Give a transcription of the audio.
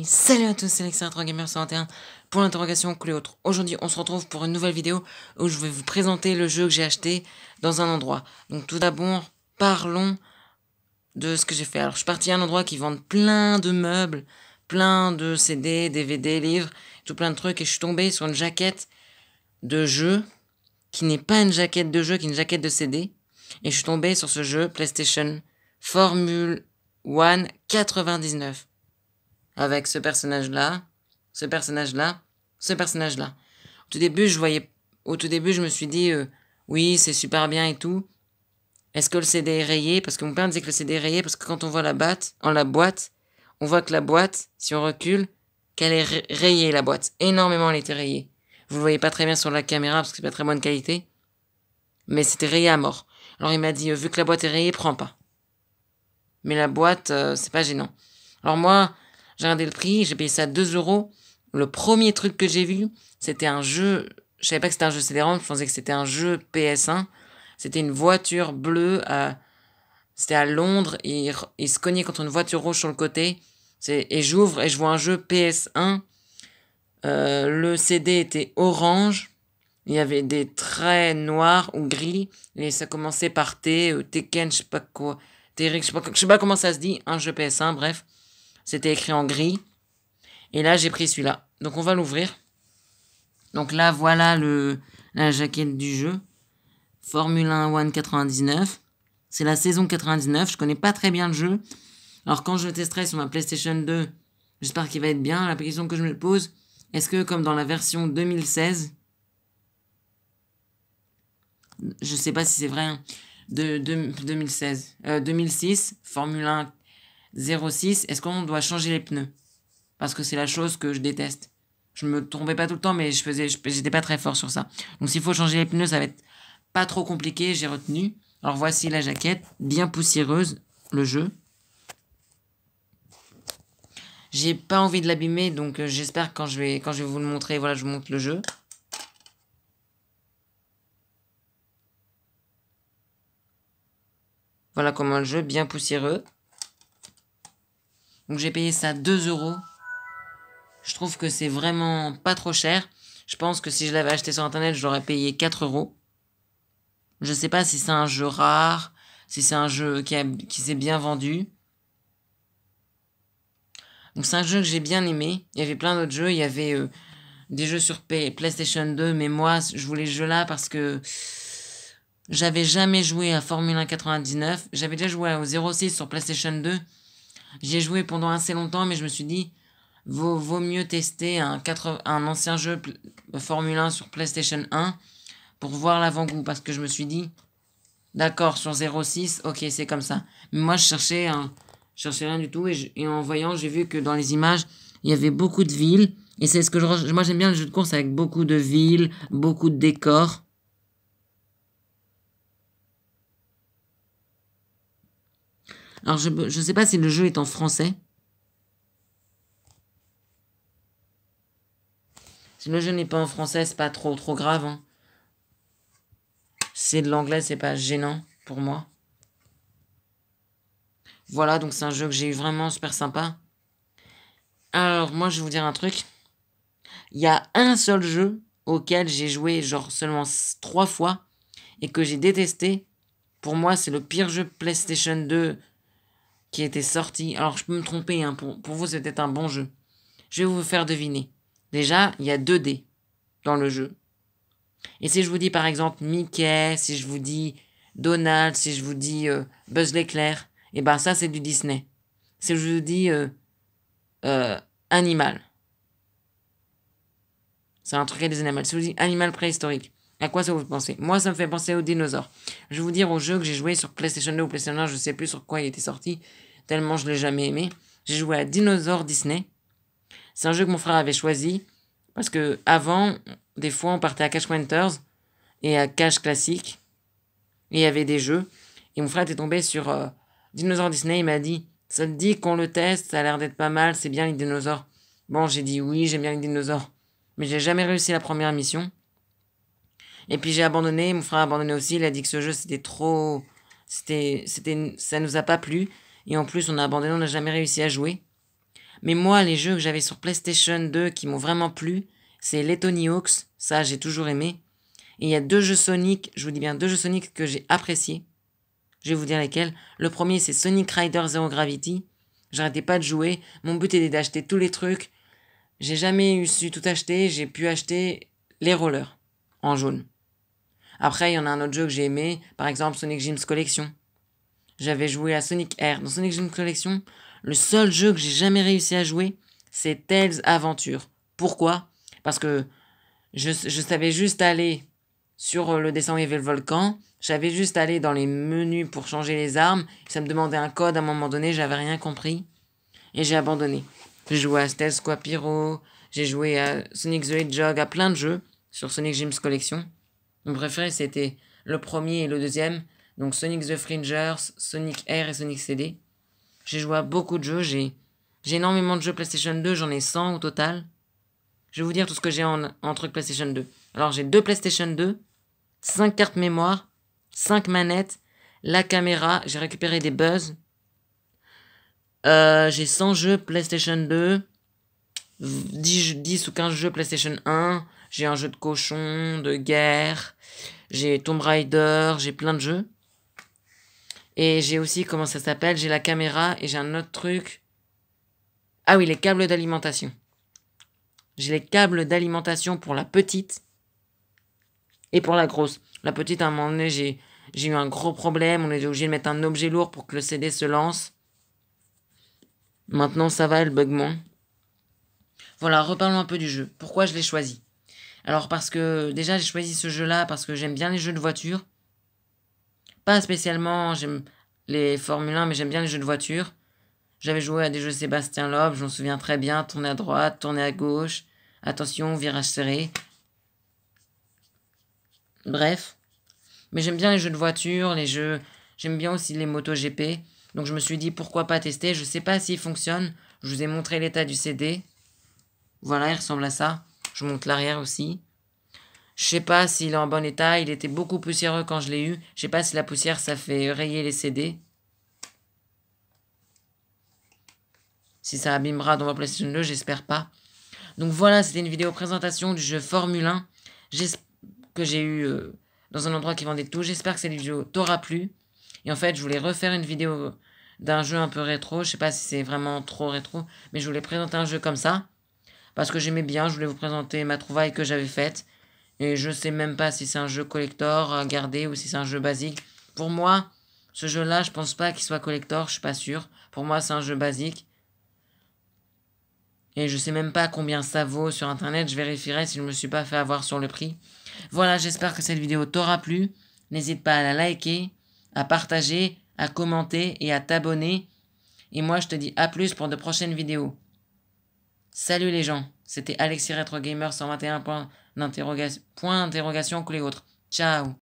Et salut à tous, c'est Lextra3Gamer121 pour l'interrogation que les autres. Aujourd'hui, on se retrouve pour une nouvelle vidéo où je vais vous présenter le jeu que j'ai acheté dans un endroit. Donc tout d'abord, parlons de ce que j'ai fait. Alors je suis parti à un endroit qui vend plein de meubles, plein de CD, DVD, livres, tout plein de trucs, et je suis tombé sur une jaquette de jeu qui n'est pas une jaquette de jeu, qui est une jaquette de CD. Et je suis tombé sur ce jeu PlayStation Formule 1 99. Avec ce personnage-là, ce personnage-là, ce personnage-là. Au tout début, je me suis dit, oui, c'est super bien et tout. Est-ce que le CD est rayé? Parce que mon père disait que le CD est rayé, parce que quand on voit la boîte, on voit que la boîte, si on recule, qu'elle est rayée, la boîte. Énormément, elle était rayée. Vous le voyez pas très bien sur la caméra, parce que c'est pas très bonne qualité. Mais c'était rayé à mort. Alors il m'a dit, vu que la boîte est rayée, prends pas. Mais la boîte, c'est pas gênant. Alors moi, j'ai regardé le prix, j'ai payé ça 2 €. Le premier truc que j'ai vu, c'était un jeu. Je savais pas que c'était un jeu CD-ROM, je pensais que c'était un jeu PS1. C'était une voiture bleue, c'était à Londres, et il se cognait contre une voiture rouge sur le côté. Et j'ouvre et je vois un jeu PS1. Le CD était orange. Il y avait des traits noirs ou gris. Et ça commençait par Tekken, je sais pas quoi. Terrique, je sais pas comment ça se dit. Un jeu PS1, bref. C'était écrit en gris. Et là, j'ai pris celui-là. Donc, on va l'ouvrir. Donc là, voilà la jaquette du jeu. Formule 1 99. C'est la saison 99. Je connais pas très bien le jeu. Alors, quand je le testerai sur ma PlayStation 2, j'espère qu'il va être bien. La question que je me pose, est-ce que, comme dans la version 2016, je sais pas si c'est vrai, hein, de 2016, 2006, Formule 1 06, est-ce qu'on doit changer les pneus? Parce que c'est la chose que je déteste. Je me trompais pas tout le temps, mais j'étais pas très fort sur ça. Donc s'il faut changer les pneus, ça va être pas trop compliqué, j'ai retenu. Alors voici la jaquette, bien poussiéreuse, le jeu. J'ai pas envie de l'abîmer, donc j'espère que quand je vais vous le montrer, voilà, je vous montre le jeu. Voilà comment le jeu, bien poussiéreux. Donc j'ai payé ça 2 €. Je trouve que c'est vraiment pas trop cher. Je pense que si je l'avais acheté sur internet, je l'aurais payé 4 €. Je sais pas si c'est un jeu rare, si c'est un jeu qui s'est bien vendu. Donc c'est un jeu que j'ai bien aimé. Il y avait plein d'autres jeux. Il y avait des jeux sur PlayStation 2, mais moi, je voulais ce jeu-là parce que j'avais jamais joué à Formule 1 99. J'avais déjà joué au 06 sur PlayStation 2. J'y ai joué pendant assez longtemps, mais je me suis dit, vaut mieux tester un ancien jeu Formule 1 sur PlayStation 1 pour voir l'avant-goût. Parce que je me suis dit, d'accord, sur 06, ok, c'est comme ça. Mais moi, je cherchais rien du tout. Et en voyant, j'ai vu que dans les images, il y avait beaucoup de villes. Et c'est ce que moi, j'aime bien le jeu de course avec beaucoup de villes, beaucoup de décors. Alors, je sais pas si le jeu est en français. Si le jeu n'est pas en français, c'est pas trop grave, hein. C'est de l'anglais, c'est pas gênant pour moi. Voilà, donc c'est un jeu que j'ai eu vraiment super sympa. Alors, moi, je vais vous dire un truc. Il y a un seul jeu auquel j'ai joué genre seulement 3 fois et que j'ai détesté. Pour moi, c'est le pire jeu PlayStation 2 qui était sorti. Alors, je peux me tromper, hein. Pour vous, c'est peut-être un bon jeu. Je vais vous faire deviner. Déjà, il y a 2D dans le jeu. Et si je vous dis par exemple Mickey, si je vous dis Donald, si je vous dis Buzz l'éclair, et ben ça c'est du Disney. Si je vous dis animal, c'est un truc des animaux. Si je vous dis animal préhistorique, à quoi ça vous pensez? Moi ça me fait penser aux dinosaures. Je vais vous dire au jeu que j'ai joué sur PlayStation 2 ou PlayStation 1, je sais plus sur quoi il était sorti, tellement je l'ai jamais aimé. J'ai joué à Dinosaure Disney. C'est un jeu que mon frère avait choisi parce que avant, des fois on partait à Cash Hunters et à Cash Classique et il y avait des jeux et mon frère était tombé sur Dinosaure Disney. Il m'a dit, ça te dit qu'on le teste, ça a l'air d'être pas mal, c'est bien les dinosaures. Bon, j'ai dit oui, j'aime bien les dinosaures, mais j'ai jamais réussi la première mission. Et puis j'ai abandonné, mon frère a abandonné aussi. Il a dit que ce jeu c'était trop, ça nous a pas plu, et en plus on a abandonné, on n'a jamais réussi à jouer. Mais moi, les jeux que j'avais sur PlayStation 2 qui m'ont vraiment plu, c'est les Tony Hawks, ça j'ai toujours aimé. Et il y a 2 jeux Sonic, je vous dis bien 2 jeux Sonic que j'ai appréciés. Je vais vous dire lesquels. Le premier c'est Sonic Rider Zero Gravity. J'arrêtais pas de jouer, mon but était d'acheter tous les trucs. J'ai jamais su tout acheter, j'ai pu acheter les rollers en jaune. Après, il y en a un autre jeu que j'ai aimé, par exemple Sonic Gyms Collection. J'avais joué à Sonic Air. Dans Sonic Gyms Collection, le seul jeu que j'ai jamais réussi à jouer, c'est Tails Adventure. Pourquoi? Parce que je savais juste aller sur le descend et le volcan, j'avais juste aller dans les menus pour changer les armes, ça me demandait un code à un moment donné, j'avais rien compris, et j'ai abandonné. J'ai joué à Stealth Squad Pyro, j'ai joué à Sonic the Hedgehog, à plein de jeux sur Sonic Gyms Collection. Mon préféré c'était le premier et le deuxième, donc Sonic the Fringers, Sonic Air et Sonic CD. J'ai joué à beaucoup de jeux, j'ai énormément de jeux PlayStation 2, j'en ai 100 au total. Je vais vous dire tout ce que j'ai en truc PlayStation 2. Alors j'ai 2 PlayStation 2, 5 cartes mémoire, 5 manettes, la caméra, j'ai récupéré des buzz. J'ai 100 jeux PlayStation 2, 10 ou 15 jeux PlayStation 1, j'ai un jeu de cochon, de guerre, j'ai Tomb Raider, j'ai plein de jeux. Et j'ai aussi, comment ça s'appelle, j'ai la caméra et j'ai un autre truc. Ah oui, les câbles d'alimentation. J'ai les câbles d'alimentation pour la petite et pour la grosse. La petite, à un moment donné, j'ai eu un gros problème. On était obligé de mettre un objet lourd pour que le CD se lance. Maintenant, ça va, elle bug moins. Voilà, reparlons un peu du jeu. Pourquoi je l'ai choisi? Alors, parce que déjà, j'ai choisi ce jeu-là parce que j'aime bien les jeux de voiture. Pas spécialement, j'aime les Formule 1, mais j'aime bien les jeux de voiture. J'avais joué à des jeux Sébastien Loeb, je m'en souviens très bien. Tourner à droite, tourner à gauche. Attention, virage serré. Bref. Mais j'aime bien les jeux de voiture, les jeux... J'aime bien aussi les motos GP. Donc je me suis dit, pourquoi pas tester. Je sais pas s'il fonctionne. Je vous ai montré l'état du CD. Voilà, il ressemble à ça. Je montre l'arrière aussi. Je sais pas s'il est en bon état. Il était beaucoup poussiéreux quand je l'ai eu. Je sais pas si la poussière, ça fait rayer les CD. Si ça abîmera dans ma PlayStation 2, j'espère pas. Donc voilà, c'était une vidéo présentation du jeu Formule 1. Que j'ai eu dans un endroit qui vendait tout. J'espère que cette vidéo t'aura plu. Et en fait, je voulais refaire une vidéo d'un jeu un peu rétro. Je sais pas si c'est vraiment trop rétro, mais je voulais présenter un jeu comme ça. Parce que j'aimais bien, je voulais vous présenter ma trouvaille que j'avais faite. Et je sais même pas si c'est un jeu collector à garder ou si c'est un jeu basique. Pour moi, ce jeu-là, je pense pas qu'il soit collector, je suis pas sûr. Pour moi, c'est un jeu basique. Et je sais même pas combien ça vaut sur internet, je vérifierai si je me suis pas fait avoir sur le prix. Voilà, j'espère que cette vidéo t'aura plu. N'hésite pas à la liker, à partager, à commenter et à t'abonner. Et moi, je te dis à plus pour de prochaines vidéos. Salut les gens, c'était Alexis Retro Gamer 121 point d'interrogation que les autres. Ciao.